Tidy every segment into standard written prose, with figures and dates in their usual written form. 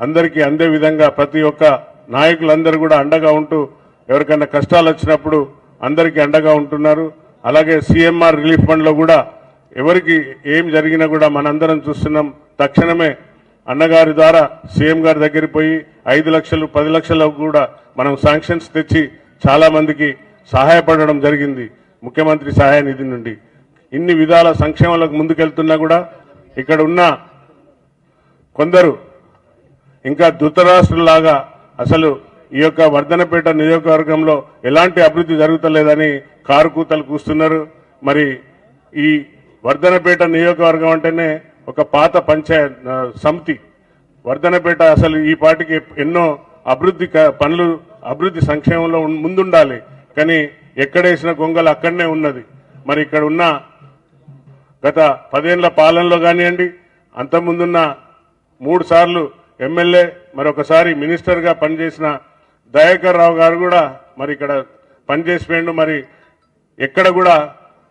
అందరికీ అందే విధంగా ప్రతి ఒక్క నాయకులందరూ కూడా అండగా ఉంటూ ఎవరికైనా కష్టాలు వచ్చినప్పుడు అందరికీ అండగా ఉంటున్నారు. అలాగే సీఎంఆర్ రిలీఫ్ ఫండ్ లో కూడా ఎవరికి ఏం జరిగినా కూడా మనందరం చూస్తున్నాం. తక్షణమే అన్నగారి ద్వారా సీఎం గారి దగ్గరికి పోయి 5 లక్షలు 10 లక్షలకు కూడా మనం శాంక్షన్స్ తెచ్చి చాలా మందికి సహాయపడడం జరిగింది ముఖ్యమంత్రి సహాయ నిధి నుండి. ఇన్ని విధాల సంక్షేమాలకు ముందుకెళ్తున్నా కూడా ఇక్కడ ఉన్న కొందరు ఇంకా ధృతరాష్ట్రులాగా అసలు ఈ యొక్క వర్ధనపేట నియోజకవర్గంలో ఎలాంటి అభివృద్ధి జరుగుతలేదని కారుకూతలు కూస్తున్నారు. మరి ఈ వర్ధనపేట నియోజకవర్గం అంటేనే ఒక పాత పంచాయత్ సమితి. వర్ధనపేట అసలు ఈ పాటికి ఎన్నో అభివృద్ధి పనులు అభివృద్ధి సంక్షేమంలో ముందుండాలి, కానీ ఎక్కడేసిన గొంగలు అక్కడనే ఉన్నది. మరి ఇక్కడ ఉన్న గత 10 ఏళ్ల పాలనలో కానివ్వండి, అంతకుముందున్న 3 సార్లు ఎమ్మెల్యే మరొకసారి మినిస్టర్గా పనిచేసిన దయాకర్ రావు గారు కూడా మరి ఇక్కడ పనిచేసిపోయిండు. మరి ఎక్కడ కూడా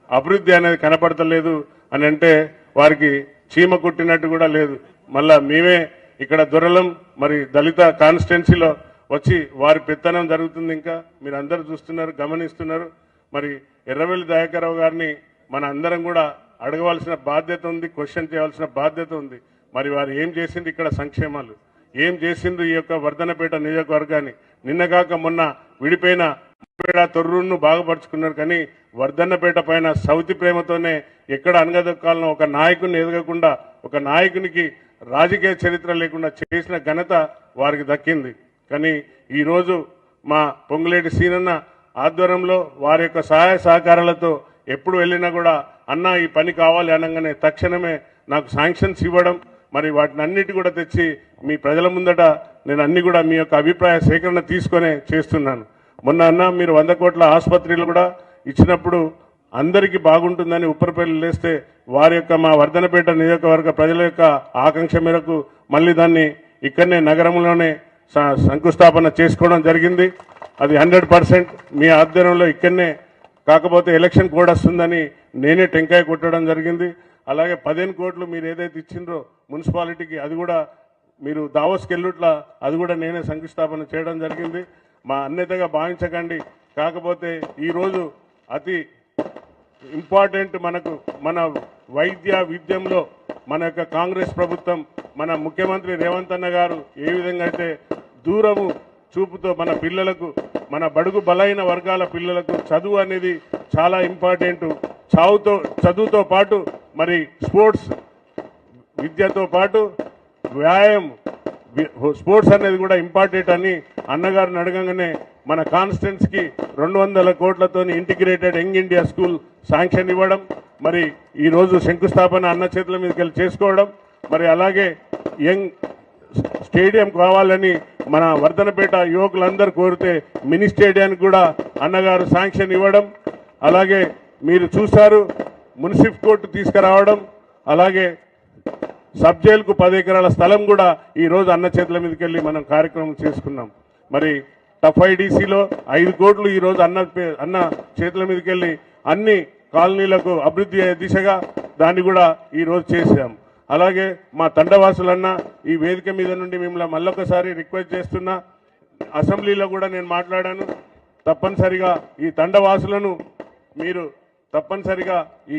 అభివృద్ధి అనేది కనపడతలేదు అని అంటే వారికి చీమ కుట్టినట్టు కూడా లేదు. మళ్ళా మేమే ఇక్కడ దొరలం మరి దళిత కాన్స్టిట్యున్సీలో వచ్చి వారి పెత్తనం జరుగుతుంది. ఇంకా మీరు అందరూ చూస్తున్నారు, గమనిస్తున్నారు. మరి ఎర్రవెల్లి దయాకర్ రావు గారిని మన అందరం కూడా అడగవలసిన బాధ్యత ఉంది, క్వశ్చన్ చేయాల్సిన బాధ్యత ఉంది. మరి వారు ఏం చేసింది, ఇక్కడ సంక్షేమాలు ఏం చేసిండ్రు ఈ యొక్క వర్ధనపేట నియోజకవర్గాన్ని? నిన్నగాక మొన్న విడిపోయిన తొర్రూరును బాగుపరుచుకున్నారు, కానీ వర్ధన్నపేట పైన సౌతి ప్రేమతోనే ఎక్కడ అనగదొక్కాలను ఒక నాయకుని ఎదగకుండా, ఒక నాయకునికి రాజకీయ చరిత్ర లేకుండా చేసిన ఘనత వారికి దక్కింది. కానీ ఈరోజు మా పొంగులేటి సీనన్న ఆధ్వర్యంలో వారి యొక్క సహాయ సహకారాలతో ఎప్పుడు వెళ్ళినా కూడా అన్న ఈ పని కావాలి అనగానే తక్షణమే నాకు శాంక్షన్స్ ఇవ్వడం, మరి వాటిని అన్నిటి కూడా తెచ్చి మీ ప్రజల ముందట నేను అన్ని కూడా మీ యొక్క అభిప్రాయ సేకరణ తీసుకొనే చేస్తున్నాను. మొన్న అన్న మీరు 100 కోట్ల ఆసుపత్రులు కూడా ఇచ్చినప్పుడు అందరికీ బాగుంటుందని ఉప్పరపల్లి లేస్తే వారి యొక్క మా వర్ధనపేట నియోజకవర్గ ప్రజల యొక్క ఆకాంక్ష మేరకు మళ్ళీ దాన్ని ఇక్కడనే నగరంలోనే శంకుస్థాపన చేసుకోవడం జరిగింది. అది 100% మీ ఆధ్వర్యంలో ఇక్కడనే. కాకపోతే ఎలక్షన్ కోడ్ వస్తుందని నేనే టెంకాయ కొట్టడం జరిగింది. అలాగే 15 కోట్లు మీరు ఏదైతే ఇచ్చిండ్రో మున్సిపాలిటీకి అది కూడా మీరు దావోస్కి వెళ్ళుట్లా అది కూడా నేనే శంకుస్థాపన చేయడం జరిగింది. మా అన్యతగా భావించకండి. కాకపోతే ఈరోజు అతి ఇంపార్టెంట్ మనకు మన వైద్య విద్యంలో మన యొక్క కాంగ్రెస్ ప్రభుత్వం మన ముఖ్యమంత్రి రేవంత్ అన్న గారు ఏ విధంగా అయితే దూరము చూపుతో మన పిల్లలకు, మన బడుగు బలైన వర్గాల పిల్లలకు చదువు అనేది చాలా ఇంపార్టెంట్. చదువుతో పాటు మరి స్పోర్ట్స్ విద్యతో పాటు వ్యాయామం స్పోర్ట్స్ అనేది కూడా ఇంపార్టెంట్ అని అన్నగారిని అడగంగానే మన కాన్స్టిట్యున్సీకి 200 కోట్లతో integrated young India school sanction ఇవ్వడం, మరి ఈరోజు శంకుస్థాపన అన్న చేతుల మీదకి వెళ్ళి చేసుకోవడం, మరి అలాగే యంగ్ స్టేడియం కావాలని మన వర్ధనపేట యువకులందరూ కోరితే మినీ స్టేడియానికి కూడా అన్నగారు శాంక్షన్ ఇవ్వడం, అలాగే మీరు చూశారు మున్సిపల్ కోర్టు తీసుకురావడం, అలాగే సబ్ జైలుకు 10 ఎకరాల స్థలం కూడా ఈరోజు అన్న చేతుల మీదకి వెళ్ళి మనం కార్యక్రమం చేసుకున్నాం. మరి టఫ్ ఐడీసీలో 5 కోట్లు ఈరోజు అన్న చేతుల మీదకి వెళ్ళి అన్ని కాలనీలకు అభివృద్ధి దిశగా దాన్ని కూడా ఈరోజు చేశాం. అలాగే మా తండవాసులన్న ఈ వేదిక మీద నుండి మిమ్మల్ని మళ్ళొకసారి రిక్వెస్ట్ చేస్తున్నా, అసెంబ్లీలో కూడా నేను మాట్లాడాను, తప్పనిసరిగా ఈ తండవాసులను మీరు తప్పనిసరిగా ఈ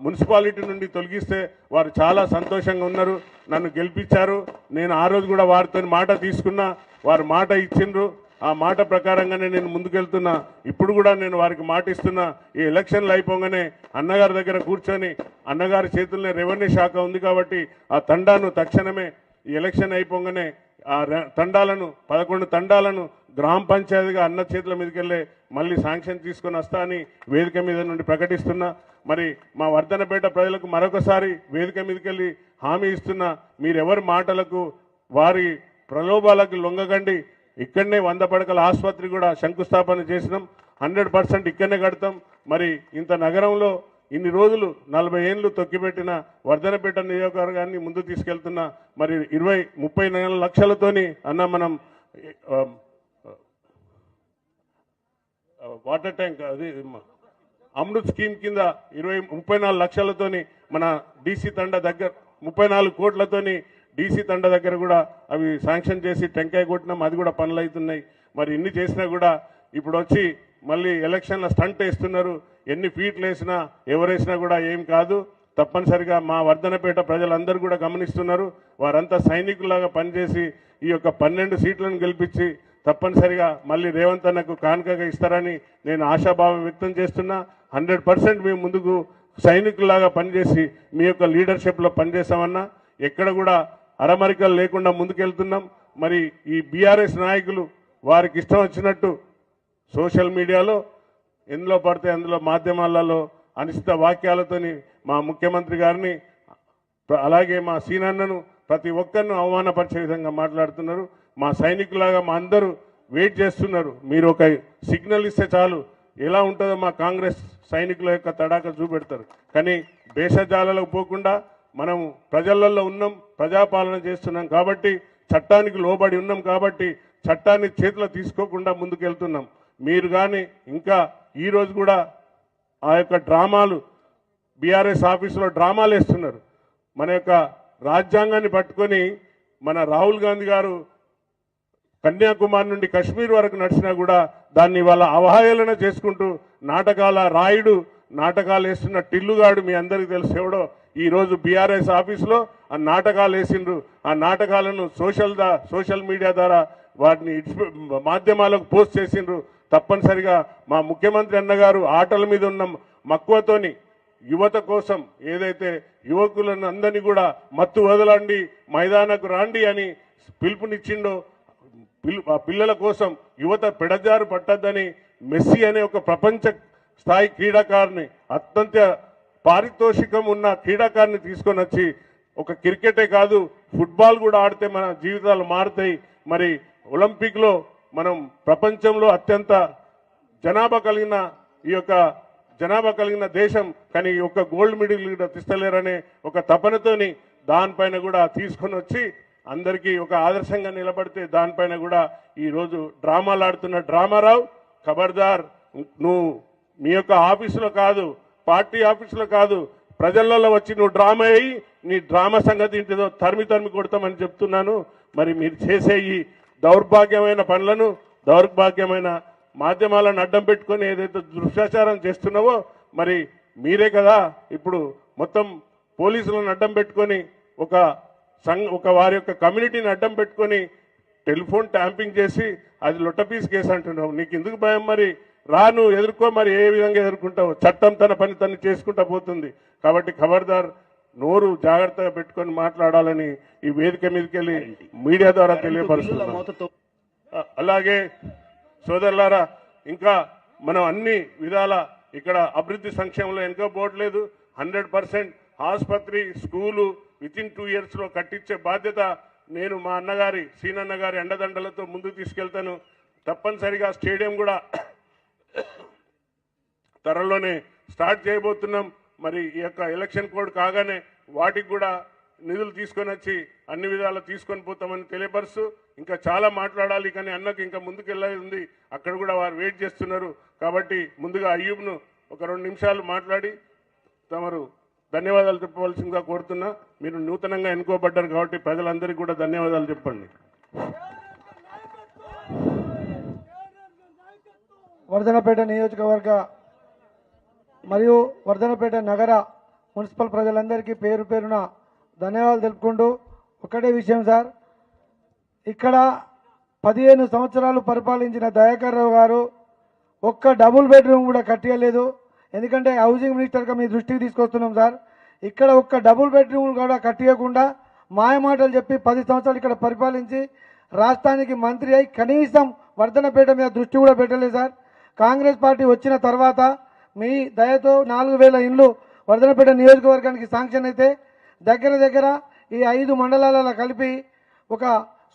మున్సిపాలిటీ నుండి తొలగిస్తే వారు చాలా సంతోషంగా ఉన్నారు. నన్ను గెలిపించారు, నేను ఆ రోజు కూడా వారితో మాట తీసుకున్నా, వారు మాట ఇచ్చిండ్రు, ఆ మాట ప్రకారంగానే నేను ముందుకెళ్తున్నా. ఇప్పుడు కూడా నేను వారికి మాట ఇస్తున్నా, ఈ ఎలక్షన్లు అయిపోగానే అన్నగారి దగ్గర కూర్చొని అన్నగారి చేతుల్లోనే రెవెన్యూ శాఖ ఉంది కాబట్టి ఆ తండాను తక్షణమే ఈ ఎలక్షన్ అయిపోగానే ఆ తండాలను 11 తండాలను గ్రామ పంచాయతీగా అన్న చేతుల మీదకి వెళ్ళే మళ్ళీ శాంక్షన్ తీసుకొని వస్తా అని వేదిక మీద నుండి ప్రకటిస్తున్నా. మరి మా వర్ధనపేట ప్రజలకు మరొకసారి వేదిక మీదకి వెళ్ళి హామీ ఇస్తున్నా, మీరెవరి మాటలకు వారి ప్రలోభాలకు లొంగకండి. ఇక్కడనే 100 పడకల ఆసుపత్రి కూడా శంకుస్థాపన చేసినాం, 100% ఇక్కడనే కడతాం. మరి ఇంత నగరంలో ఇన్ని రోజులు 40 ఏళ్లు తొక్కిపెట్టిన వర్ధనపేట నియోజకవర్గాన్ని ముందు తీసుకెళ్తున్నా. మరి 20-30 లక్షలతోని అన్న మనం వాటర్ ట్యాంక్ అది అమృత్ స్కీమ్ కింద 34 లక్షలతోని మన డీసీ తండ దగ్గర 34 కోట్లతోని డీసీ తండ దగ్గర కూడా అవి శాంక్షన్ చేసి టెంకాయ కొట్టినాం, అది కూడా పనులు అవుతున్నాయి. మరి ఇన్ని చేసినా కూడా ఇప్పుడు వచ్చి మళ్ళీ ఎలక్షన్ల స్టంట్ వేస్తున్నారు. ఎన్ని ఫీట్లు వేసినా ఎవరేసినా కూడా ఏం కాదు. తప్పనిసరిగా మా వర్ధనపేట ప్రజలందరూ కూడా గమనిస్తున్నారు. వారంతా సైనికులాగా పనిచేసి ఈ యొక్క 12 సీట్లను గెలిపించి తప్పనిసరిగా మళ్ళీ రేవంత్ అన్నకు కానుకగా ఇస్తారని నేను ఆశాభావం వ్యక్తం చేస్తున్నా. 100% మేము ముందుకు సైనికులాగా పనిచేసి మీ యొక్క లీడర్షిప్లో పనిచేస్తామన్నా. ఎక్కడ కూడా అరమరికలు లేకుండా ముందుకెళ్తున్నాం. మరి ఈ బీఆర్ఎస్ నాయకులు వారికి ఇష్టం వచ్చినట్టు సోషల్ మీడియాలో ఎందులో పడితే అందులో మాధ్యమాలలో అనిశ్చిత వాక్యాలతోని మా ముఖ్యమంత్రి గారిని అలాగే మా సీనన్నను ప్రతి ఒక్కరిని అవమానపరిచే విధంగా మాట్లాడుతున్నారు. మా సైనికులాగా మా అందరూ వెయిట్ చేస్తున్నారు. మీరు ఒక సిగ్నల్ ఇస్తే చాలు ఎలా ఉంటుందో మా కాంగ్రెస్ సైనికుల యొక్క తడాక చూపెడతారు. కానీ భేషజాలకు పోకుండా మనం ప్రజలలో ఉన్నాం, ప్రజాపాలన చేస్తున్నాం కాబట్టి, చట్టానికి లోబడి ఉన్నాం కాబట్టి చట్టాన్ని చేతిలో తీసుకోకుండా ముందుకెళ్తున్నాం. మీరు కానీ ఇంకా ఈరోజు కూడా ఆ యొక్క డ్రామాలు బీఆర్ఎస్ ఆఫీసులో డ్రామాలు వేస్తున్నారు. మన యొక్క రాజ్యాంగాన్ని పట్టుకొని మన రాహుల్ గాంధీ గారు కన్యాకుమారి నుండి కశ్మీర్ వరకు నడిచినా కూడా దాన్ని వాళ్ళ అవహేళన చేసుకుంటూ నాటకాల రాయుడు నాటకాలు వేస్తున్న టిల్లుగాడు మీ అందరికీ తెలుసు ఎవడో. ఈరోజు బీఆర్ఎస్ ఆఫీసులో ఆ నాటకాలు వేసిండ్రు. ఆ నాటకాలను సోషల్ మీడియా ద్వారా వాటిని మాధ్యమాలకు పోస్ట్ చేసిండ్రు. తప్పనిసరిగా మా ముఖ్యమంత్రి అన్నగారు ఆటల మీద ఉన్న మక్కువతోని యువత కోసం ఏదైతే యువకులను అందరినీ కూడా మత్తు వదలండి, మైదానకు రాండి అని పిలుపునిచ్చిండో, ఆ పిల్లల కోసం యువత పెడజారు పట్టద్దని మెస్సీ అనే ఒక ప్రపంచ స్థాయి క్రీడాకారుని అత్యంత పారితోషికం ఉన్న క్రీడాకారుని తీసుకొని వచ్చి ఒక క్రికెటే కాదు ఫుట్బాల్ కూడా ఆడితే మన జీవితాలు మారుతాయి. మరి ఒలింపిక్లో మనం ప్రపంచంలో అత్యంత జనాభా కలిగిన దేశం, కానీ ఒక గోల్డ్ మెడల్ కూడా తీస్తలేరనే ఒక తపనతోని దానిపైన కూడా తీసుకొని వచ్చి అందరికీ ఒక ఆదర్శంగా నిలబడితే దానిపైన కూడా ఈరోజు డ్రామాలు ఆడుతున్న డ్రామారావు, ఖబర్దార్, నువ్వు మీ యొక్క ఆఫీసులో కాదు, పార్టీ ఆఫీసులో కాదు, ప్రజలలో వచ్చి నువ్వు డ్రామా అయ్యి నీ డ్రామా సంగతి ఏంటిదో తరిమి కొడతామని చెప్తున్నాను. మరి మీరు చేసే ఈ దౌర్భాగ్యమైన పనులను, దౌర్భాగ్యమైన మాధ్యమాలను అడ్డం పెట్టుకొని ఏదైతే దుష్ప్రచారం చేస్తున్నావో మరి మీరే కదా ఇప్పుడు మొత్తం పోలీసులను అడ్డం పెట్టుకొని ఒక వారి యొక్క కమ్యూనిటీని అడ్డం పెట్టుకొని టెలిఫోన్ ట్యాంపింగ్ చేసి అది లొట్టపీస్ కేసు అంటున్నావు. నీకు ఎందుకు భయం? మరి రాను ఎదుర్కో, మరి ఏ విధంగా ఎదుర్కొంటావు? చట్టం తన పని తను చేసుకుంటా పోతుంది. కాబట్టి ఖబర్దార్, నోరు జాగ్రత్తగా పెట్టుకొని మాట్లాడాలని ఈ వేదిక మీదకి వెళ్ళి మీడియా ద్వారా తెలియపరుస్తున్నాం. అలాగే సోదరులారా, ఇంకా మనం అన్ని విధాల ఇక్కడ అభివృద్ధి సంక్షేమంలో వెనుకపోవట్లేదు. 100% ఆసుపత్రి, స్కూలు వితిన్ 2 years లో కట్టించే బాధ్యత నేను మా అన్నగారి సీనన్నగారి అండదండలతో ముందుకు తీసుకెళ్తాను. తప్పనిసరిగా స్టేడియం కూడా త్వరలోనే స్టార్ట్ చేయబోతున్నాం. మరి ఈ యొక్క ఎలక్షన్ కోడ్ కాగానే వాటికి కూడా నిధులు తీసుకొని వచ్చి అన్ని విధాలు తీసుకొని పోతామని తెలియపరుస్తూ, ఇంకా చాలా మాట్లాడాలి కానీ అన్నకు ఇంకా ముందుకెళ్ళాలి ఉంది. అక్కడ కూడా వారు వెయిట్ చేస్తున్నారు. కాబట్టి ముందుగా అయ్యూబ్ను ఒక 2 నిమిషాలు మాట్లాడి తమరు ధన్యవాదాలు చెప్పవలసిందిగా కోరుతున్నా. మీరు నూతనంగా ఎన్నుకోబడ్డారు కాబట్టి ప్రజలందరికీ కూడా ధన్యవాదాలు చెప్పండి. వర్ధనపేట నియోజకవర్గ మరియు వర్ధనపేట నగర మున్సిపల్ ప్రజలందరికీ పేరు పేరున ధన్యవాదాలు తెలుపుకుంటూ, ఒకటే విషయం సార్, ఇక్కడ 15 సంవత్సరాలు పరిపాలించిన దయాకర్ రావు గారు ఒక్క డబుల్ బెడ్రూమ్ కూడా కట్టియలేదు. ఎందుకంటే హౌసింగ్ మినిస్టర్గా మీ దృష్టికి తీసుకొస్తున్నాం సార్. ఇక్కడ ఒక్క డబుల్ బెడ్రూమ్ కూడా కట్టియకుండా మాయమాటలు చెప్పి 10 సంవత్సరాలు ఇక్కడ పరిపాలించి రాష్ట్రానికి మంత్రి అయి కనీసం వర్ధనపేట మీద దృష్టి కూడా పెట్టలేదు సార్. కాంగ్రెస్ పార్టీ వచ్చిన తర్వాత మీ దయతో 4000 ఇండ్లు వర్ధనపేట నియోజకవర్గానికి శాంక్షన్ అయితే దగ్గర ఈ 5 మండలాలలో కలిపి ఒక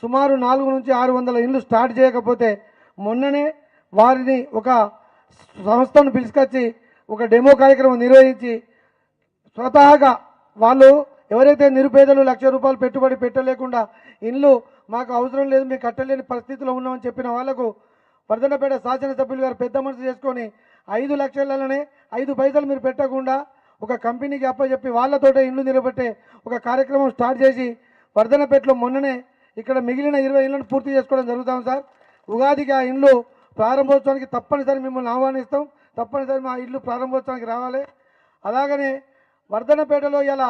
సుమారు 400 నుంచి 600 ఇండ్లు స్టార్ట్ చేయకపోతే మొన్ననే వారిని ఒక సంస్థను పిలుచుకొచ్చి ఒక డెమో కార్యక్రమం నిర్వహించి స్వతహాగా వాళ్ళు ఎవరైతే నిరుపేదలు ₹1,00,000 పెట్టుబడి పెట్టలేకుండా ఇండ్లు మాకు అవసరం లేదు, మేము కట్టలేని పరిస్థితిలో ఉన్నామని చెప్పిన వాళ్లకు వర్ధనపేట శాసనసభ్యులు గారు పెద్ద మనసు చేసుకొని 5 లక్షలలోనే 5 పైసలు మీరు పెట్టకుండా ఒక కంపెనీకి అప్పచెప్పి వాళ్ళతోటే ఇండ్లు నిలబెట్టే ఒక కార్యక్రమం స్టార్ట్ చేసి వర్ధనపేటలో మొన్ననే ఇక్కడ మిగిలిన 20 ఇళ్లను పూర్తి చేసుకోవడం జరుగుతాం సార్. ఉగాదికి ఆ ఇండ్లు ప్రారంభోత్సవానికి తప్పనిసరి మిమ్మల్ని ఆహ్వానిస్తాం. తప్పనిసరి మా ఇల్లు ప్రారంభోత్సవానికి రావాలి. అలాగనే వర్ధనపేటలో ఇలా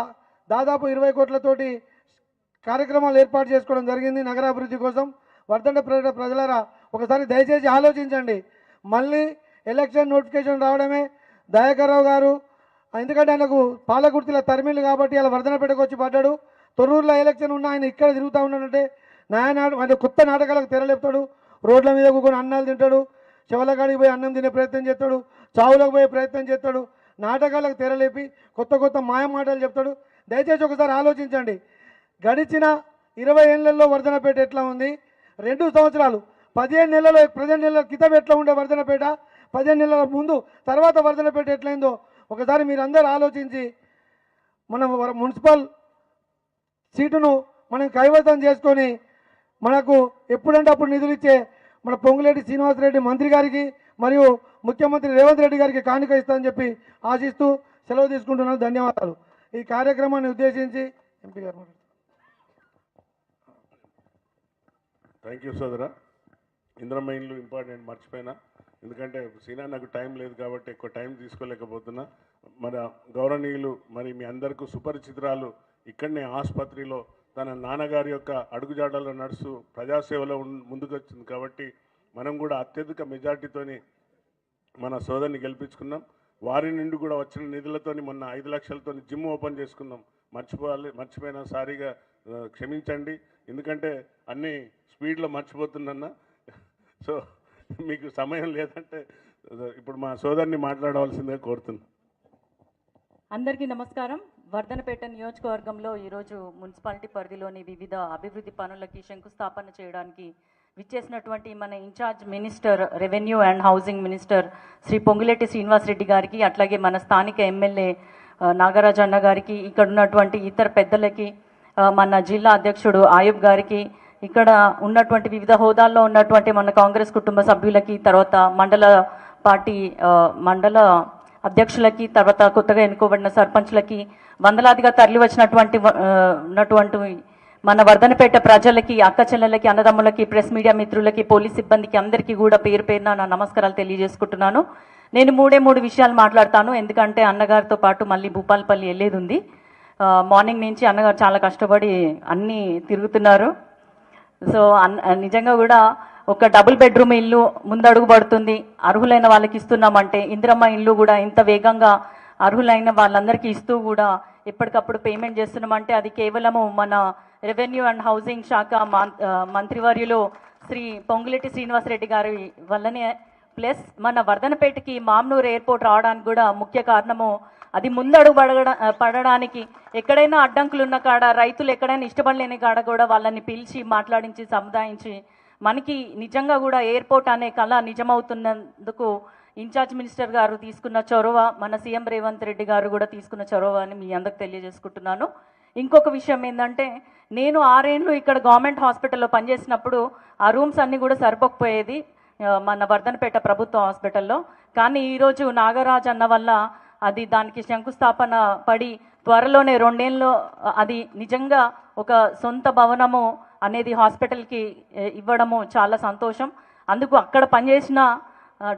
దాదాపు 20 కోట్లతోటి కార్యక్రమాలు ఏర్పాటు చేసుకోవడం జరిగింది నగరాభివృద్ధి కోసం. వర్ధనపేట ప్రజలారా ఒకసారి దయచేసి ఆలోచించండి. మళ్ళీ ఎలక్షన్ నోటిఫికేషన్ రావడమే దయాకర్రావు గారు, ఎందుకంటే ఆయనకు పాలకుర్తిలో తరిమిళ్ళు కాబట్టి అలా వర్ధనపేటకు వచ్చి పడ్డాడు. తొర్రూరులో ఎలక్షన్ ఉన్న ఆయన ఇక్కడ తిరుగుతూ ఉన్నాడంటే ఆయన కొత్త నాటకాలకు తెరలేపుతాడు. రోడ్ల మీద కూకొని అన్నాలు తింటాడు, చెవలగాడికి పోయి అన్నం తినే ప్రయత్నం చేస్తాడు, చావులకు పోయే ప్రయత్నం చేస్తాడు, నాటకాలకు తెరలేపి కొత్త కొత్త మాయ మాటలు చెప్తాడు. దయచేసి ఒకసారి ఆలోచించండి. గడిచిన 20 ఏళ్లలో వర్ధనపేట ఎట్లా ఉంది, 2 సంవత్సరాలు 15 నెలల 15 నెలల క్రితం ఎట్లా ఉండే వర్ధనపేట, 15 నెలల ముందు తర్వాత వర్ధనపేట ఎట్లయిందో ఒకసారి మీరందరూ ఆలోచించి మన మున్సిపల్ సీటును మనం కైవసం చేసుకొని మనకు ఎప్పుడంటే అప్పుడు నిధులు ఇచ్చే మన పొంగులేటి శ్రీనివాసరెడ్డి మంత్రి గారికి మరియు ముఖ్యమంత్రి రేవంత్ రెడ్డి గారికి కానుక ఇస్తామని చెప్పి ఆశిస్తూ సెలవు తీసుకుంటున్నాను. ధన్యవాదాలు. ఈ కార్యక్రమాన్ని ఉద్దేశించి ఎంపీ గారు. థ్యాంక్ యూ సోదరా. ఇంద్రమ్మ ఇల్లు ఇంపార్టెంట్ మర్చిపోయినా, ఎందుకంటే సీనా నాకు టైం లేదు కాబట్టి ఎక్కువ టైం తీసుకోలేకపోతున్నా. మన గౌరవనీయులు మరి మీ అందరికీ సుపరిచితురాలు ఇక్కడనే ఆసుపత్రిలో తన నాన్నగారి యొక్క అడుగుజాడల్లో నడుస్తూ ప్రజాసేవలో ముందుకు వచ్చింది కాబట్టి మనం కూడా అత్యధిక మెజార్టీతోని మన సోదరిని గెలిపించుకున్నాం. వారి నుండి కూడా వచ్చిన నిధులతోని మొన్న 5 లక్షలతో జిమ్ ఓపెన్ చేసుకున్నాం. మర్చిపోయినా సారీగా క్షమించండి, ఎందుకంటే అన్నీ స్పీడ్లో మర్చిపోతున్నా. సో మీకు సమయం లేదంటే ఇప్పుడు మా సోదరిని మాట్లాడవలసిందే కోరుతున్నాను. అందరికీ నమస్కారం. వర్ధనపేట నియోజకవర్గంలో ఈరోజు మున్సిపాలిటీ పరిధిలోని వివిధ అభివృద్ధి పనులకి శంకుస్థాపన చేయడానికి విచ్చేసినటువంటి మన in charge minister revenue and housing minister Shri Ponguleti Srinivasa Reddy గారికి, అట్లాగే మన స్థానిక ఎమ్మెల్యే నాగరాజు అన్న గారికి, ఇక్కడ ఉన్నటువంటి ఇతర పెద్దలకి, మన జిల్లా అధ్యక్షుడు ఆయుబ్ గారికి, ఇక్కడ ఉన్నటువంటి వివిధ హోదాల్లో ఉన్నటువంటి మన కాంగ్రెస్ కుటుంబ సభ్యులకి, తర్వాత మండల అధ్యక్షులకి, తర్వాత కొత్తగా ఎన్నుకోబడిన సర్పంచ్లకి, వందలాదిగా తరలి వచ్చినటువంటి మన వర్ధనపేట ప్రజలకి, అక్క చెల్లెలకి, అన్నదమ్ములకి, ప్రెస్ మీడియా మిత్రులకి, పోలీస్ సిబ్బందికి అందరికీ కూడా పేరు పేరున నా నమస్కారాలు తెలియజేసుకుంటున్నాను. నేను 3 విషయాలు మాట్లాడతాను, ఎందుకంటే అన్నగారితో పాటు మళ్ళీ భూపాలపల్లి వెళ్ళేది ఉంది. మార్నింగ్ నుంచి అన్నగారు చాలా కష్టపడి అన్నీ తిరుగుతున్నారు. సో నిజంగా కూడా ఒక డబుల్ బెడ్రూమ్ ఇల్లు ముందడుగు పడుతుంది, అర్హులైన వాళ్ళకి ఇస్తున్నామంటే. ఇందిరమ్మ ఇల్లు కూడా ఇంత వేగంగా అర్హులైన వాళ్ళందరికీ ఇస్తూ కూడా ఎప్పటికప్పుడు పేమెంట్ చేస్తున్నామంటే అది కేవలము మన రెవెన్యూ అండ్ హౌసింగ్ శాఖ మంత్రివర్యులు శ్రీ పొంగులేటి శ్రీనివాసరెడ్డి గారి వల్లనే. ప్లస్ మన వర్ధనపేటకి మామ్నూర్ ఎయిర్పోర్ట్ రావడానికి కూడా ముఖ్య కారణము అది ముందడుగు పడడానికి. ఎక్కడైనా అడ్డంకులు ఉన్న కాడ, రైతులు ఎక్కడైనా ఇష్టపడలేని కాడ కూడా వాళ్ళని పిలిచి మాట్లాడించి సముదాయించి మనకి నిజంగా కూడా ఎయిర్పోర్ట్ అనే కళ నిజమవుతున్నందుకు ఇన్ఛార్జ్ మినిస్టర్ గారు తీసుకున్న చొరవ, మన సీఎం రేవంత్ రెడ్డి గారు కూడా తీసుకున్న చొరవ అని మీ అందరికి తెలియజేసుకుంటున్నాను. ఇంకొక విషయం ఏంటంటే, నేను 6 ఏళ్ళు ఇక్కడ గవర్నమెంట్ హాస్పిటల్లో పనిచేసినప్పుడు ఆ రూమ్స్ అన్నీ కూడా సరిపోకపోయేది మన వర్ధనపేట ప్రభుత్వ హాస్పిటల్లో. కానీ ఈరోజు నాగరాజ్ అన్న వల్ల అది దానికి శంకుస్థాపన పడి త్వరలోనే 2 ఏళ్ళలో అది నిజంగా ఒక సొంత భవనము అనేది హాస్పిటల్కి ఇవ్వడము చాలా సంతోషం. అందుకు అక్కడ పనిచేసిన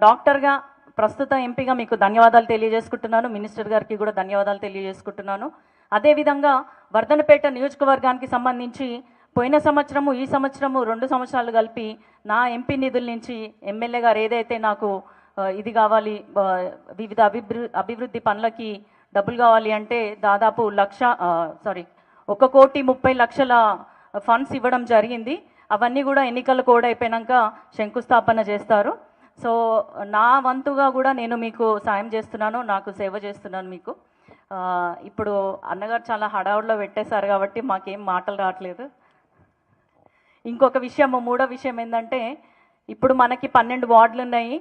డాక్టర్గా, ప్రస్తుత ఎంపీగా మీకు ధన్యవాదాలు తెలియజేసుకుంటున్నాను. మినిస్టర్ గారికి కూడా ధన్యవాదాలు తెలియజేసుకుంటున్నాను. అదేవిధంగా వర్ధనపేట నియోజకవర్గానికి సంబంధించి పోయిన సంవత్సరము, ఈ సంవత్సరము 2 సంవత్సరాలు కలిపి నా ఎంపీ నిధుల నుంచి ఎమ్మెల్యే గారు ఏదైతే నాకు ఇది కావాలి, వివిధ అభివృద్ధి పనులకి డబ్బులు కావాలి అంటే దాదాపు 1,30,00,000 ఫండ్స్ ఇవ్వడం జరిగింది. అవన్నీ కూడా ఎన్నికల కోడ్ అయిపోయాక శంకుస్థాపన చేస్తారు. సో నా వంతుగా కూడా నేను మీకు సాయం చేస్తున్నాను, నాకు సేవ చేస్తున్నాను మీకు. ఇప్పుడు అన్నగారు చాలా హడావుడిలో పెట్టేశారు కాబట్టి మాకేం మాటలు రావట్లేదు. ఇంకొక విషయం, 3వ విషయం ఏంటంటే, ఇప్పుడు మనకి 12 వార్డులు ఉన్నాయి.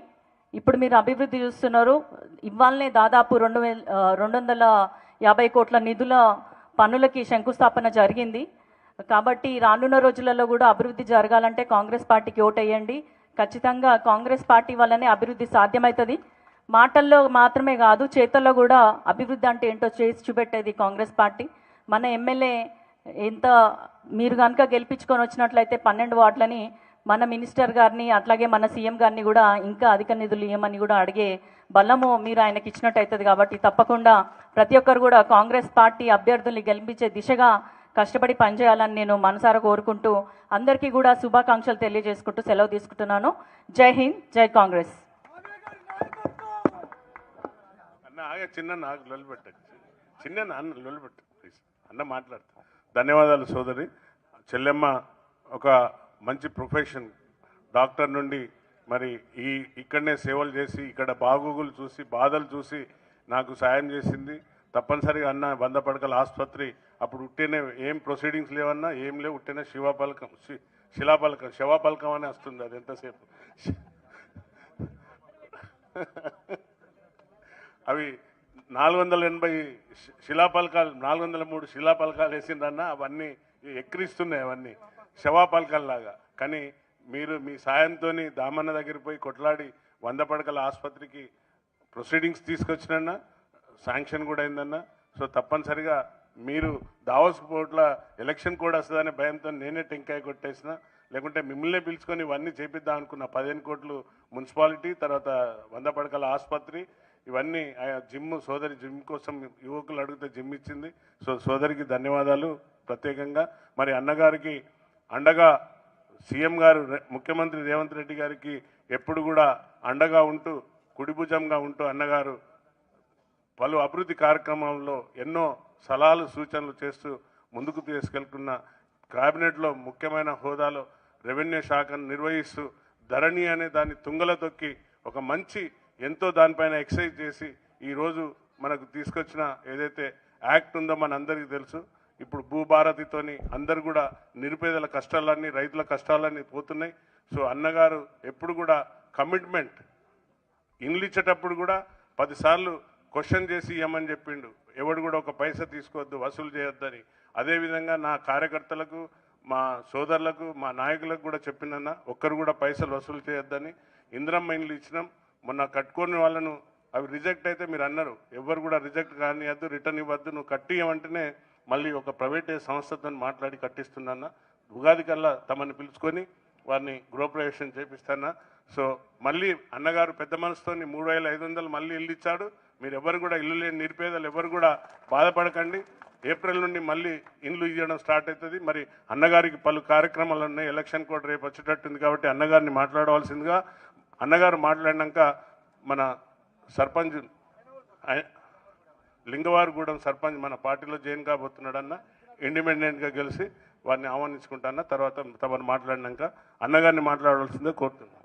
ఇప్పుడు మీరు అభివృద్ధి చూస్తున్నారు. ఇవాళనే దాదాపు 250 కోట్ల నిధుల పనులకి శంకుస్థాపన జరిగింది. కాబట్టి రానున్న రోజులలో కూడా అభివృద్ధి జరగాలంటే కాంగ్రెస్ పార్టీకి ఓటేయండి. ఖచ్చితంగా కాంగ్రెస్ పార్టీ వల్లనే అభివృద్ధి సాధ్యమవుతుంది. మాటల్లో మాత్రమే కాదు, చేతల్లో కూడా అభివృద్ధి అంటే ఏంటో చేసి చూపెట్టేది కాంగ్రెస్ పార్టీ. మన ఎమ్మెల్యే ఎంత మీరు కనుక గెలిపించుకొని వచ్చినట్లయితే 12 వార్డులని మన మినిస్టర్ గారిని అట్లాగే మన సీఎం గారిని కూడా ఇంకా అధిక నిధులు ఇవ్వమని కూడా అడిగే బలము మీరు ఆయనకి ఇచ్చినట్టు అవుతుంది. కాబట్టి తప్పకుండా ప్రతి ఒక్కరు కూడా కాంగ్రెస్ పార్టీ అభ్యర్థుల్ని గెలిపించే దిశగా కష్టపడి పనిచేయాలని నేను మనసారా కోరుకుంటూ అందరికీ కూడా శుభాకాంక్షలు తెలియజేసుకుంటూ సెలవు తీసుకుంటున్నాను. జై హింద్, జై కాంగ్రెస్. అన్న ఆగే చిన్న నాకు లొలిపెట్ట చిన్న అన్న లొలిపెట్ట ప్లీజ్ అన్న మాట్లాడతా. ధన్యవాదాలు సోదరి చెల్లెమ్మ. ఒక మంచి ప్రొఫెషన్ డాక్టర్ నుండి మరి ఇక్కడనే సేవలు చేసి ఇక్కడ బాగోగులు చూసి బాధలు చూసి నాకు సాయం చేసింది. తప్పనిసరిగా అన్న 100 పడకల ఆసుపత్రి అప్పుడు ఉట్టేనే ఏం ప్రొసీడింగ్స్ లేవన్నా ఏం లేవు, ఉట్టేనే శివాపలకం అని వస్తుంది. అది ఎంతసేపు అవి 480 శిలాపలకాలు 403 శిలాపలకాలు వేసిందన్న. అవన్నీ ఎక్కిరిస్తున్నాయి, అవన్నీ శవాపలకాల్లాగా. కానీ మీరు మీ సాయంతో దామన్న దగ్గర పోయి కొట్లాడి 100 పడకల ఆసుపత్రికి ప్రొసీడింగ్స్ తీసుకొచ్చినన్నా, శాంక్షన్ కూడా అయిందన్న. సో తప్పనిసరిగా మీరు దావోస్ పోట్ల ఎలక్షన్ కూడా వస్తుందనే భయంతో నేనే టెంకాయ కొట్టేసిన. లేకుంటే మిమ్మల్నే పిలుచుకొని ఇవన్నీ చేపిద్దాం అనుకున్న. 15 కోట్లు మున్సిపాలిటీ, తర్వాత 100 పడకల ఆసుపత్రి, ఇవన్నీ జిమ్. సోదరి జిమ్ కోసం యువకులు అడిగితే జిమ్ ఇచ్చింది. సో సోదరికి ధన్యవాదాలు ప్రత్యేకంగా. మరి అన్నగారికి అండగా సీఎం గారు ముఖ్యమంత్రి రేవంత్ రెడ్డి గారికి ఎప్పుడు కూడా అండగా ఉంటూ కుడిభుజంగా ఉంటూ అన్నగారు పలు అభివృద్ధి కార్యక్రమాల్లో ఎన్నో సలహాలు సూచనలు చేస్తూ ముందుకు తీసుకెళ్తున్న, కేబినెట్లో ముఖ్యమైన హోదాలో రెవెన్యూ శాఖను నిర్వహిస్తూ ధరణి అనే దాన్ని తుంగలో తొక్కి ఒక మంచి ఎంతో దానిపైన ఎక్సైజ్ చేసి ఈరోజు మనకు తీసుకొచ్చిన ఏదైతే యాక్ట్ ఉందో మనందరికీ తెలుసు. ఇప్పుడు భూభారతితోని అందరు కూడా నిరుపేదల కష్టాలన్నీ, రైతుల కష్టాలన్నీ పోతున్నాయి. సో అన్నగారు ఎప్పుడు కూడా కమిట్మెంట్, ఇండ్లు ఇచ్చేటప్పుడు కూడా 10 సార్లు క్వశ్చన్ చేసి ఇవ్వమని చెప్పిండు. ఎవడు కూడా ఒక పైసా తీసుకోవద్దు, వసూలు చేయొద్దని. అదేవిధంగా నా కార్యకర్తలకు, మా సోదరులకు, మా నాయకులకు కూడా చెప్పినన్న, ఒక్కరు కూడా పైసలు వసూలు చేయొద్దని. ఇందిరమ్మ ఇండ్లు ఇచ్చినాం, మొన్న కట్టుకోని వాళ్ళను అవి రిజెక్ట్ అయితే మీరు అన్నారు, ఎవరు కూడా రిజెక్ట్ కానియద్దు, రిటర్న్ ఇవ్వద్దు, నువ్వు కట్టియమంటేనే మళ్ళీ ఒక ప్రైవేట్ సంస్థతో మాట్లాడి కట్టిస్తున్నా. ఉగాది కల్లా తమని పిలుచుకొని వారిని గృహప్రవేశం చేపిస్తానా. సో మళ్ళీ అన్నగారు పెద్ద మనసుతోని 3500 మళ్ళీ ఇల్లు ఇచ్చాడు. మీరు ఎవరు కూడా ఇల్లు లేని నిరుపేదలు ఎవరు కూడా బాధపడకండి. ఏప్రిల్ నుండి మళ్ళీ ఇండ్లు ఇవ్వడం స్టార్ట్ అవుతుంది. మరి అన్నగారికి పలు కార్యక్రమాలు ఉన్నాయి. ఎలక్షన్ కూడా రేపు వచ్చేటట్టుంది కాబట్టి అన్నగారిని మాట్లాడవలసిందిగా. అన్నగారు మాట్లాడినాక మన సర్పంచ్ లింగవారిగూడెం సర్పంచ్ మన పార్టీలో జాయిన్ కాబోతున్నాడన్న, ఇండిపెండెంట్గా గెలిచి వారిని ఆహ్వానించుకుంటాన్న. తర్వాత తమను మాట్లాడినాక అన్నగారిని మాట్లాడవలసిందే కోరుతున్నాను.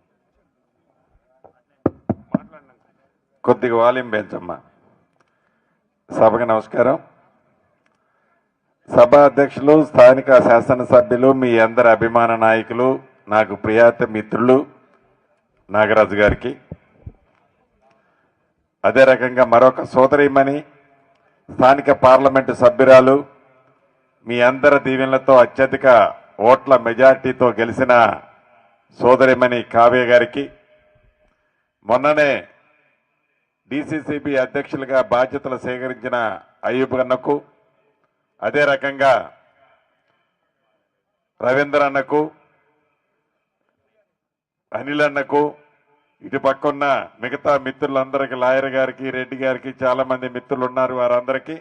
కొద్దిగా వాల్యూమ్ పెంచమ్మా. సభకు నమస్కారం. సభ అధ్యక్షులు, స్థానిక శాసనసభ్యులు, మీ అందరి అభిమాన నాయకులు, నాకు ప్రియాత మిత్రులు నాగరాజు గారికి, అదే రకంగా మరొక సోదరీమణి స్థానిక పార్లమెంటు సభ్యురాలు, మీ అందరి దీవెనలతో అత్యధిక ఓట్ల మెజార్టీతో గెలిచిన సోదరిమణి కావ్య గారికి, మొన్ననే డిసిసిబి అధ్యక్షులుగా బాధ్యతలు స్వీకరించిన అయ్యూబ్ అన్నకు, అదే రకంగా రవీంద్ర అన్నకు, అనిల్ అన్నకు, ఇటు పక్కన్న మిగతా మిత్రులందరికీ, లాయర్ గారికి, రెడ్డి గారికి, చాలా మంది మిత్రులు ఉన్నారు. వారందరికీ,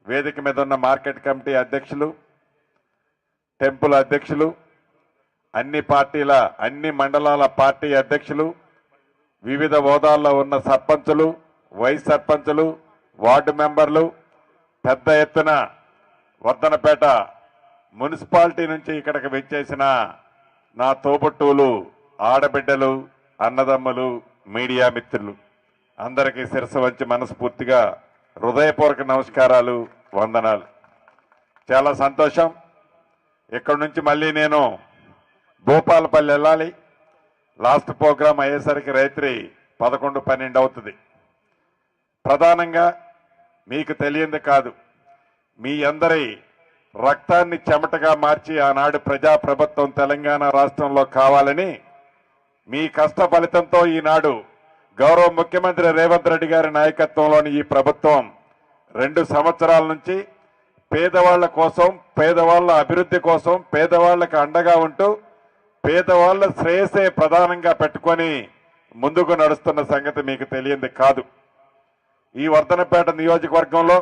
వేదిక మీద ఉన్న మార్కెట్ కమిటీ అధ్యక్షులు, టెంపుల్ అధ్యక్షులు, అన్ని పార్టీల అన్ని మండలాల పార్టీ అధ్యక్షులు, వివిధ హోదాల్లో ఉన్న సర్పంచులు, వైస్ సర్పంచులు, వార్డు మెంబర్లు, పెద్ద ఎత్తున వర్ధనపేట మున్సిపాలిటీ నుంచి ఇక్కడికి వచ్చేసిన నా తోబుట్టువులు, ఆడబిడ్డలు, అన్నదమ్ములు, మీడియా మిత్రులు అందరికీ శిరస్సు వంచి మనస్ఫూర్తిగా హృదయపూర్వక నమస్కారాలు, వందనాలు. చాలా సంతోషం. ఇక్కడి నుంచి మళ్ళీ నేను భూపాలపల్లి వెళ్ళాలి. లాస్ట్ ప్రోగ్రాం అయ్యేసరికి రాత్రి 11-12 అవుతుంది. ప్రధానంగా మీకు తెలియంది కాదు, మీ అందరి రక్తాన్ని చెమటగా మార్చి ఆనాడు ప్రజాప్రభుత్వం తెలంగాణ రాష్ట్రంలో కావాలని మీ కష్ట ఫలితంతో ఈనాడు గౌరవ ముఖ్యమంత్రి రేవంత్ రెడ్డి గారి నాయకత్వంలోని ఈ ప్రభుత్వం 2 సంవత్సరాల నుంచి పేదవాళ్ల కోసం, పేదవాళ్ల అభివృద్ధి కోసం, పేదవాళ్లకు అండగా ఉంటూ పేదవాళ్ల శ్రేయసే ప్రధానంగా పెట్టుకొని ముందుకు నడుస్తున్న సంగతి మీకు తెలియంది కాదు. ఈ వర్ధనపేట నియోజకవర్గంలో,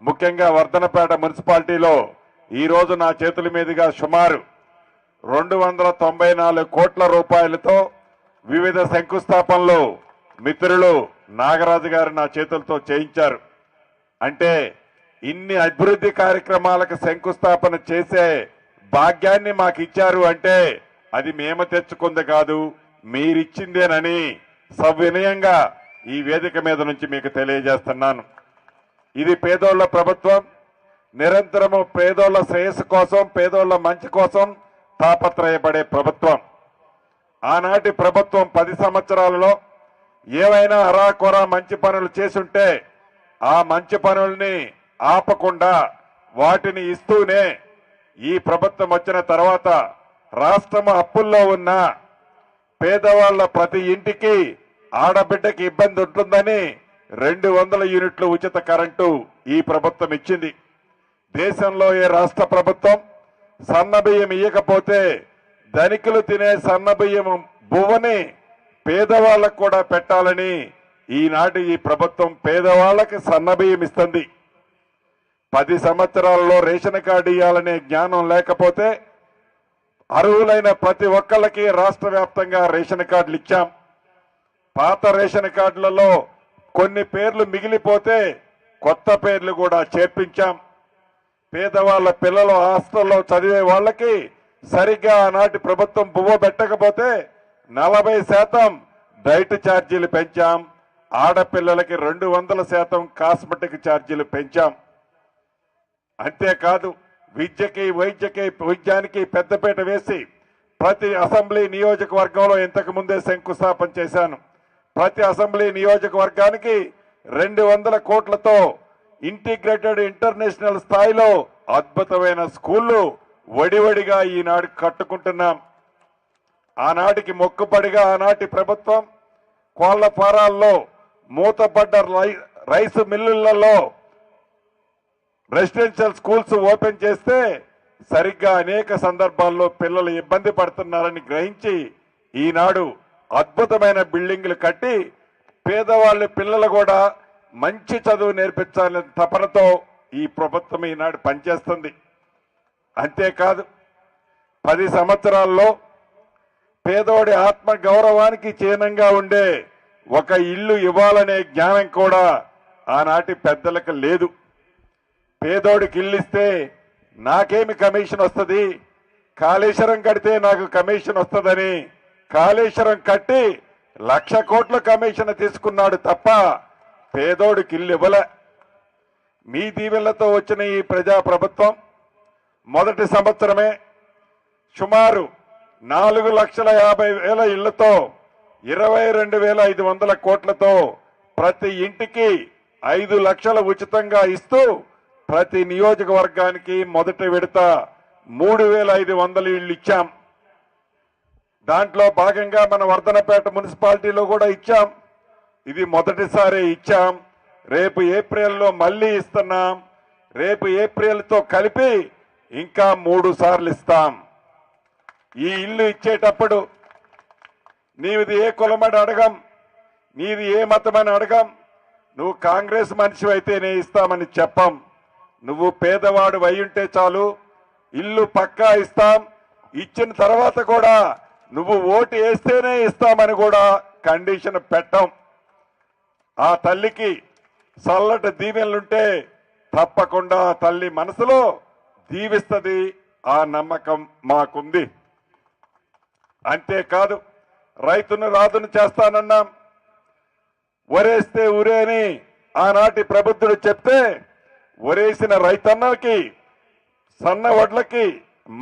ముఖ్యంగా వర్ధనపేట మున్సిపాలిటీలో ఈ రోజు నా చేతుల మీదుగా సుమారు 294 కోట్ల రూపాయలతో వివిధ శంకుస్థాపనలు మిత్రులు నాగరాజు గారు నా చేతులతో చేయించారు. అంటే ఇన్ని అభివృద్ధి కార్యక్రమాలకు శంకుస్థాపన చేసే భాగ్యాన్ని మాకు ఇచ్చారు అంటే అది మేము తెచ్చుకుంది కాదు, మీరిచ్చిందేనని సవినయంగా ఈ వేదిక మీద నుంచి మీకు తెలియజేస్తున్నాను. ఇది పేదోళ్ల ప్రభుత్వం. నిరంతరము పేదోళ్ల శ్రేయస్సు కోసం, పేదోళ్ల మంచి కోసం తాపత్రయపడే ప్రభుత్వం. ఆనాటి ప్రభుత్వం 10 సంవత్సరాలలో ఏవైనా అరాకొరా మంచి పనులు చేసుంటే ఆ మంచి పనుల్ని ఆపకుండా వాటిని ఇస్తూనే ఈ ప్రభుత్వం వచ్చిన తర్వాత రాష్ట్రం అప్పుల్లో ఉన్న పేదవాళ్ల ప్రతి ఇంటికి ఆడబిడ్డకి ఇబ్బంది ఉంటుందని 200 యూనిట్లు ఉచిత కరెంటు ఈ ప్రభుత్వం ఇచ్చింది. దేశంలో ఏ రాష్ట్ర ప్రభుత్వం సన్నబియ్యం ఇయ్యకపోతే ధనికులు తినే సన్నబియ్యం బువ్వని పేదవాళ్లకు కూడా పెట్టాలని ఈనాటి ఈ ప్రభుత్వం పేదవాళ్లకి సన్నబియ్యం ఇస్తుంది. 10 సంవత్సరాలలో రేషన్ కార్డు ఇవ్వాలనే జ్ఞానం లేకపోతే అర్హులైన ప్రతి ఒక్కళ్ళకి రాష్ట్ర వ్యాప్తంగా రేషన్ కార్డులు ఇచ్చాం. పాత రేషన్ కార్డులలో కొన్ని పేర్లు మిగిలిపోతే కొత్త పేర్లు కూడా చేర్పించాం. పేదవాళ్ల పిల్లలు హాస్టల్లో చదివే వాళ్ళకి సరిగ్గా ఆనాటి ప్రభుత్వం బువ్వ పెట్టకపోతే 40% డైట్ ఛార్జీలు పెంచాం. ఆడపిల్లలకి 200% కాస్మెటిక్ ఛార్జీలు పెంచాం. అంతేకాదు విద్యకి, వైద్యానికి పెద్దపీట వేసి ప్రతి అసెంబ్లీ నియోజకవర్గంలో ఇంతకు ముందే శంకుస్థాపన చేశాను. ప్రతి అసెంబ్లీ నియోజకవర్గానికి 200 కోట్లతో ఇంటిగ్రేటెడ్ ఇంటర్నేషనల్ స్థాయిలో అద్భుతమైన స్కూళ్లు వడివడిగా ఈనాడు కట్టుకుంటున్నాం. ఆనాటికి మొక్కుబడిగా ఆనాటి ప్రభుత్వం కోళ్ల ఫారాల్లో, మూతపడ్డ రైస్ మిల్లులలో రెసిడెన్షియల్ స్కూల్స్ ఓపెన్ చేస్తే సరిగ్గా అనేక సందర్భాల్లో పిల్లలు ఇబ్బంది పడుతున్నారని గ్రహించి ఈనాడు అద్భుతమైన బిల్డింగ్లు కట్టి పేదవాళ్ళ పిల్లలు కూడా మంచి చదువు నేర్పించాలనే తపనతో ఈ ప్రభుత్వం ఈనాడు పనిచేస్తుంది. అంతేకాదు 10 సంవత్సరాల్లో పేదోడి ఆత్మ గౌరవానికి చిహ్నంగా ఉండే ఒక ఇల్లు ఇవ్వాలనే జ్ఞానం కూడా ఆనాటి పెద్దలకు లేదు. పేదోడికి ఇల్లు ఇస్తే నాకేమి కమిషన్ వస్తుంది, కాళేశ్వరం కడితే నాకు కమిషన్ వస్తుందని కాళేశ్వరం కట్టి 1,00,000 కోట్ల కమిషన్ తీసుకున్నాడు తప్ప పేదోడికి ఇల్లు ఇవ్వలే. మీ దీవెనలతో వచ్చిన ఈ ప్రజా ప్రభుత్వం మొదటి సంవత్సరమే సుమారు 4,50,000 ఇళ్లతో 22,500 కోట్లతో ప్రతి ఇంటికి 5 లక్షలు ఉచితంగా ఇస్తూ ప్రతి నియోజకవర్గానికి మొదటి విడత 3,500 ఇళ్లు ఇచ్చాం. దాంట్లో భాగంగా మన వర్ధనపేట మున్సిపాలిటీలో కూడా ఇచ్చాం. ఇది మొదటిసారి ఇచ్చాం. రేపు ఏప్రిల్లో మళ్లీ ఇస్తున్నాం. రేపు ఏప్రిల్తో కలిపి ఇంకా 3 సార్లు ఇస్తాం. ఈ ఇల్లు ఇచ్చేటప్పుడు నీది ఏ కులమని అడగం, నీది ఏ మతమని అడగం, నువ్వు కాంగ్రెస్ మనిషి అయితేనే ఇస్తామని చెప్పం. నువ్వు పేదవాడు అయ్యుంటే చాలు, ఇల్లు పక్కా ఇస్తాం. ఇచ్చిన తర్వాత కూడా నువ్వు ఓటు వేస్తేనే ఇస్తామని కూడా కండిషన్ పెట్టం. ఆ తల్లికి చల్లటి దీవెనలుంటే తప్పకుండా తల్లి మనసులో దీవిస్తుంది. ఆ నమ్మకం మాకుంది. అంతేకాదు రైతును రాజును చేస్తానన్నాం. ఒరేస్తే ఊరే అని ఆనాటి ప్రబుద్ధుడు చెప్తే ఒరేసిన రైతన్నలకి సన్న వడ్లకి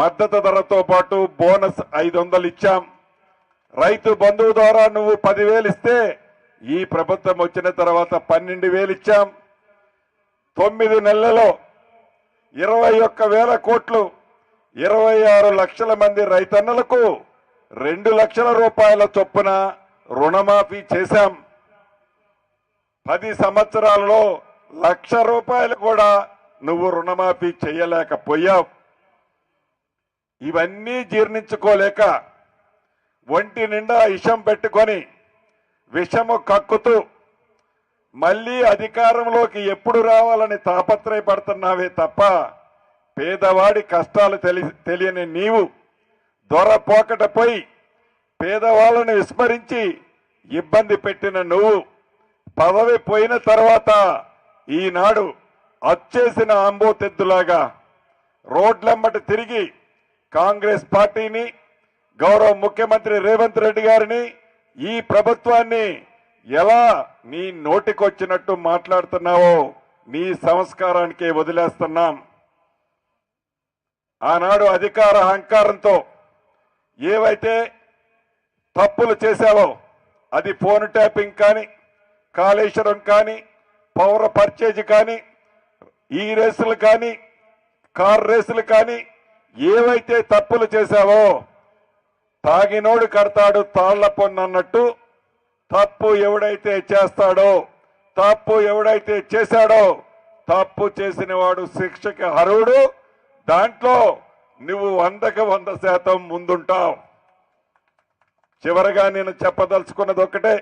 మద్దతు ధరతో పాటు బోనస్ 500 ఇచ్చాం. రైతు బంధువు ద్వారా నువ్వు 10,000 ఇస్తే ఈ ప్రభుత్వం వచ్చిన తర్వాత 12,000 ఇచ్చాం. 9 నెలలలో 21,000 కోట్లు 26 లక్షల మంది రైతన్నలకు 2 లక్షల రూపాయల చొప్పున రుణమాఫీ చేశాం. 10 సంవత్సరాలలో 1,00,000 రూపాయలు కూడా నువ్వు రుణమాఫీ చేయలేకపోయావు. ఇవన్నీ జీర్ణించుకోలేక ఒంటి నిండా విషం పెట్టుకొని విషము కక్కుతూ మళ్ళీ అధికారంలోకి ఎప్పుడు రావాలని తాపత్రయపడుతున్నావే తప్ప పేదవాడి కష్టాలు తెలియని నీవు దొరపోకటపోయి పేదవాళ్ళను విస్మరించి ఇబ్బంది పెట్టిన నువ్వు పదవి పోయిన తర్వాత ఈనాడు అచ్చేసిన అంబోతెద్దులాగా రోడ్లెమ్మటి తిరిగి కాంగ్రెస్ పార్టీని, గౌరవ ముఖ్యమంత్రి రేవంత్ రెడ్డి గారిని, ఈ ప్రభుత్వాన్ని ఎలా నీ నోటికొచ్చినట్టు మాట్లాడుతున్నావో నీ సంస్కారానికే వదిలేస్తున్నాం. ఆనాడు అధికార అహంకారంతో ఏవైతే తప్పులు చేశావో, అది ఫోన్ ట్యాపింగ్ కానీ, కాళేశ్వరం కానీ, పౌర పర్చేజ్ కానీ, ఈ రేసులు కానీ, కార్ రేసులు కానీ, ఏవైతే తప్పులు చేశావో తాగినోడు కడతాడు తాళ్ల పొన్ను అన్నట్టు తప్పు ఎవడైతే చేస్తాడో, తప్పు ఎవడైతే చేశాడో, తప్పు చేసిన వాడు శిక్షకి అర్హుడు. దాంట్లో నువ్వు 100% ముందుంటావు. చివరగా నేను చెప్పదలుచుకున్నది ఒక్కటే,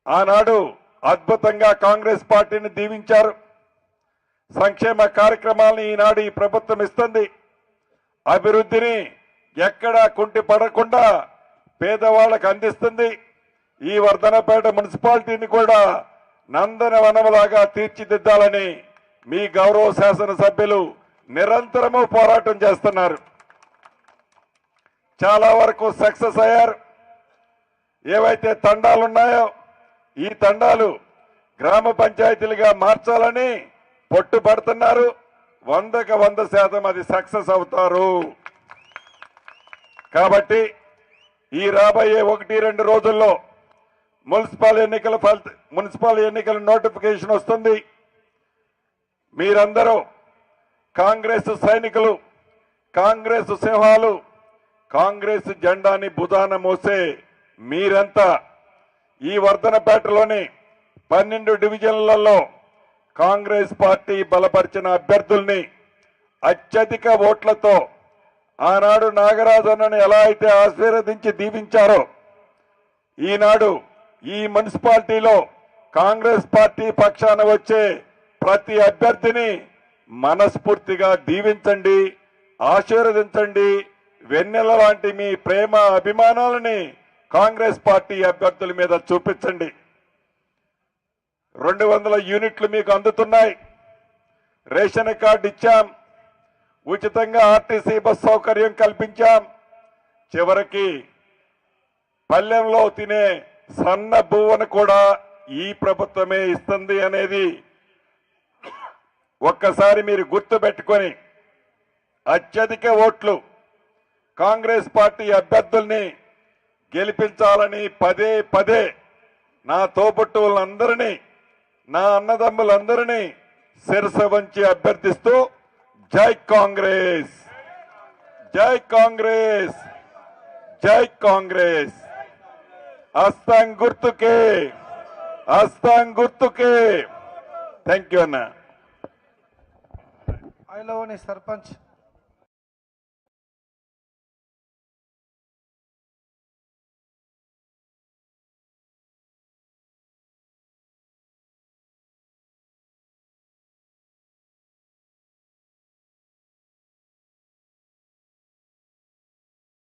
ఆనాడు అద్భుతంగా కాంగ్రెస్ పార్టీని దీవించారు. సంక్షేమ కార్యక్రమాలను ఈనాడు ఈ ప్రభుత్వం ఇస్తుంది. అభివృద్ధిని ఎక్కడా కుంటి పడకుండా పేదవాళ్లకు అందిస్తుంది. ఈ వర్ధనపేట మున్సిపాలిటీని కూడా నందనవనములాగా తీర్చిదిద్దాలని మీ గౌరవ శాసనసభ్యులు నిరంతరము పోరాటం చేస్తున్నారు. చాలా వరకు సక్సెస్ అయ్యారు. ఏవైతే తండాలున్నాయో ఈ తండాలు గ్రామ పంచాయతీలుగా మార్చాలని పట్టుబడుతున్నారు. 100% అది సక్సెస్ అవుతారు. కాబట్టి ఈ రాబోయే 1-2 రోజుల్లో మున్సిపల్ ఎన్నికల నోటిఫికేషన్ వస్తుంది. మీరందరూ కాంగ్రెస్ సైనికులు, కాంగ్రెస్ సింహాలు, కాంగ్రెస్ జెండాని భుజాన మోసే మీరంతా ఈ వర్ధనపేటలోని 12 డివిజన్లలో కాంగ్రెస్ పార్టీ బలపరిచిన అభ్యర్థుల్ని అత్యధిక ఓట్లతో ఆనాడు నాగరాజన్నను ఎలా అయితే ఆశీర్వదించి దీవించారో ఈనాడు ఈ మున్సిపాలిటీలో కాంగ్రెస్ పార్టీ పక్షాన వచ్చే ప్రతి అభ్యర్థిని మనస్ఫూర్తిగా దీవించండి, ఆశీర్వదించండి. వెన్నెల లాంటి మీ ప్రేమ అభిమానాలని కాంగ్రెస్ పార్టీ అభ్యర్థుల మీద చూపించండి. 200 యూనిట్లు మీకు అందుతున్నాయి. రేషన్ కార్డు ఇచ్చాం. ఉచితంగా ఆర్టీసీ బస్ సౌకర్యం కల్పించాం. చివరికి పల్లెంలో తినే సన్న బువ్వను కూడా ఈ ప్రభుత్వమే ఇస్తుంది అనేది ఒక్కసారి మీరు గుర్తుపెట్టుకొని అత్యధిక ఓట్లు కాంగ్రెస్ పార్టీ అభ్యర్థుల్ని గెలిపించాలని పదే నా తోబుట్టువులందరినీ, నా అన్నదమ్ములందరినీ శిరస వంచి అభ్యర్థిస్తూ జై కాంగ్రెస్, జై కాంగ్రెస్, జై కాంగ్రెస్. హస్తం గుర్తుకే, హస్తం గుర్తుకే. థ్యాంక్ యూ అన్న. ఐలోని సర్పంచ్